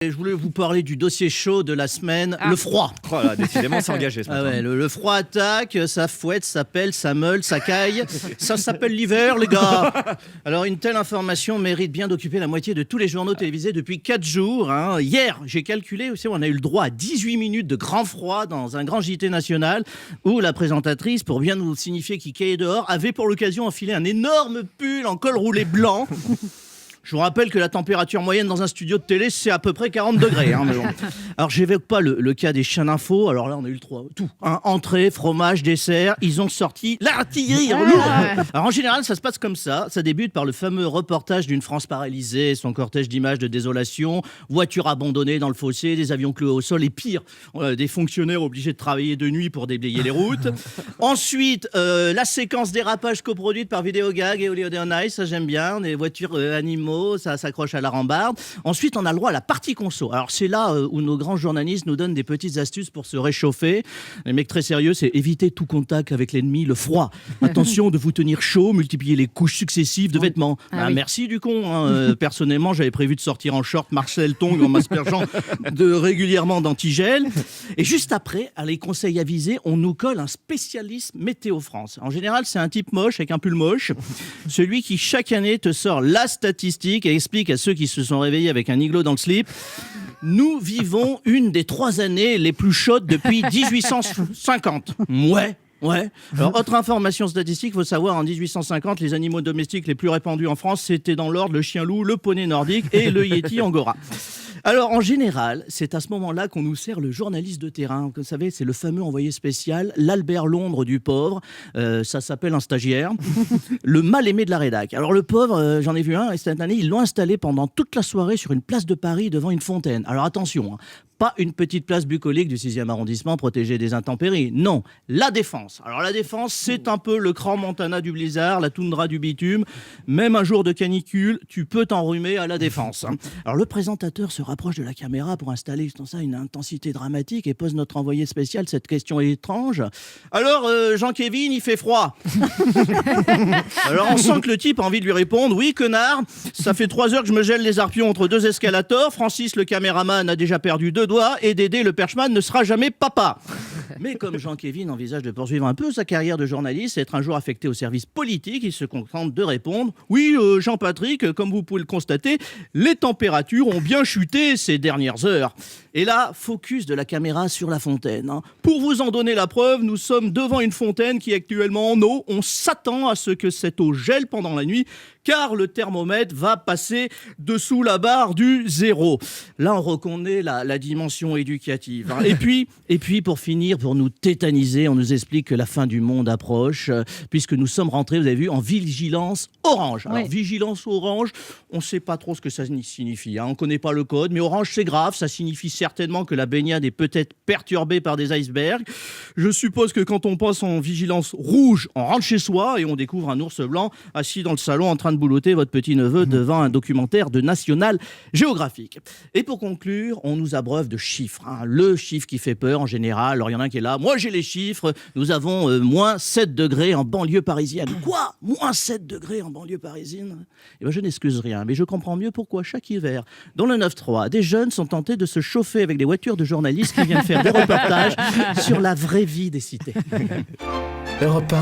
Et je voulais vous parler du dossier chaud de la semaine, le froid. Oh là, décidément, c'est engagé ce matin. Ah ouais, le froid attaque, ça fouette, ça pèle, ça meule, ça caille. Ça s'appelle l'hiver, les gars. Alors, une telle information mérite bien d'occuper la moitié de tous les journaux télévisés depuis 4 jours. Hein. Hier, j'ai calculé, aussi, on a eu le droit à 18 minutes de grand froid dans un grand JT national où la présentatrice, pour bien nous signifier qu'il caillait dehors, avait pour l'occasion enfilé un énorme pull en col roulé blanc. Je vous rappelle que la température moyenne dans un studio de télé, c'est à peu près 40 degrés. Hein, mais bon. Alors, j'évoque pas le cas des chaînes info. Alors là, on a eu le tout. Hein, entrée, fromage, dessert. Ils ont sorti l'artillerie en lourd. Alors, en général, ça se passe comme ça. Ça débute par le fameux reportage d'une France paralysée, son cortège d'images de désolation, voitures abandonnées dans le fossé, des avions cloués au sol et pire, des fonctionnaires obligés de travailler de nuit pour déblayer les routes. Ensuite, la séquence dérapage coproduite par Vidéogag et Holiday on Ice, ça j'aime bien. Des voitures animaux. Ça s'accroche à la rambarde. Ensuite, on a le droit à la partie conso. Alors, c'est là où nos grands journalistes nous donnent des petites astuces pour se réchauffer. Les mecs très sérieux, c'est éviter tout contact avec l'ennemi, le froid. Attention de vous tenir chaud, multiplier les couches successives de vêtements. Oui. Merci du con. Hein. Personnellement, j'avais prévu de sortir en short Marcel Tong en m'aspergeant régulièrement d'antigel. Et juste après, à les conseils avisés, on nous colle un spécialiste Météo France. En général, c'est un type moche avec un pull moche. Celui qui, chaque année, te sort la statistique et explique à ceux qui se sont réveillés avec un igloo dans le slip. Nous vivons une des 3 années les plus chaudes depuis 1850. Ouais. Alors, autre information statistique, il faut savoir, en 1850, les animaux domestiques les plus répandus en France, c'était dans l'ordre le chien-loup, le poney nordique et le yéti angora. Alors, en général, c'est à ce moment-là qu'on nous sert le journaliste de terrain. Vous savez, c'est le fameux envoyé spécial, l'Albert Londres du pauvre. Ça s'appelle un stagiaire. Le mal-aimé de la rédac. Alors, le pauvre, j'en ai vu un, et cette année, ils l'ont installé pendant toute la soirée sur une place de Paris devant une fontaine. Alors, attention, hein, pas une petite place bucolique du 6e arrondissement protégée des intempéries. Non, la Défense. Alors, la Défense, c'est un peu le Grand Montana du blizzard, la toundra du bitume. Même un jour de canicule, tu peux t'enrhumer à la Défense. Hein. Alors, le présentateur se rapproche de la caméra pour installer une intensité dramatique et pose notre envoyé spécial cette question étrange. Alors, Jean-Kévin, il fait froid. Alors, on sent que le type a envie de lui répondre. Oui, connard, ça fait 3 heures que je me gèle les arpions entre 2 escalators. Francis, le caméraman, a déjà perdu 2 doigts et Dédé, le perchman, ne sera jamais papa. Mais comme Jean-Kévin envisage de poursuivre un peu sa carrière de journaliste et être un jour affecté au service politique, il se contente de répondre « Oui, Jean-Patrick, comme vous pouvez le constater, les températures ont bien chuté ces dernières heures. » Et là, focus de la caméra sur la fontaine. Hein. Pour vous en donner la preuve, nous sommes devant une fontaine qui est actuellement en eau. On s'attend à ce que cette eau gèle pendant la nuit, car le thermomètre va passer dessous la barre du 0. Là, on reconnaît la dimension éducative. Hein. Et puis, pour finir, pour nous tétaniser, on nous explique que la fin du monde approche, puisque nous sommes rentrés, vous avez vu, en vigilance orange. Alors, vigilance orange, on ne sait pas trop ce que ça signifie. Hein. On ne connaît pas le code, mais orange, c'est grave. Ça signifie certainement que la baignade est peut-être perturbée par des icebergs. Je suppose que quand on passe en vigilance rouge, on rentre chez soi et on découvre un ours blanc assis dans le salon en train de boulotter votre petit-neveu devant un documentaire de National Geographic. Et pour conclure, on nous abreuve de chiffres. Hein. Le chiffre qui fait peur en général. Alors, il y en a un qui est là. Moi, j'ai les chiffres. Nous avons moins 7 degrés en banlieue parisienne. Quoi ? Moins 7 degrés en banlieue parisienne ? Eh bien, je n'excuse rien, mais je comprends mieux pourquoi chaque hiver, dans le 9-3, des jeunes sont tentés de se chauffer avec des voitures de journalistes qui viennent faire des reportages sur la vraie vie des cités. Europe 1.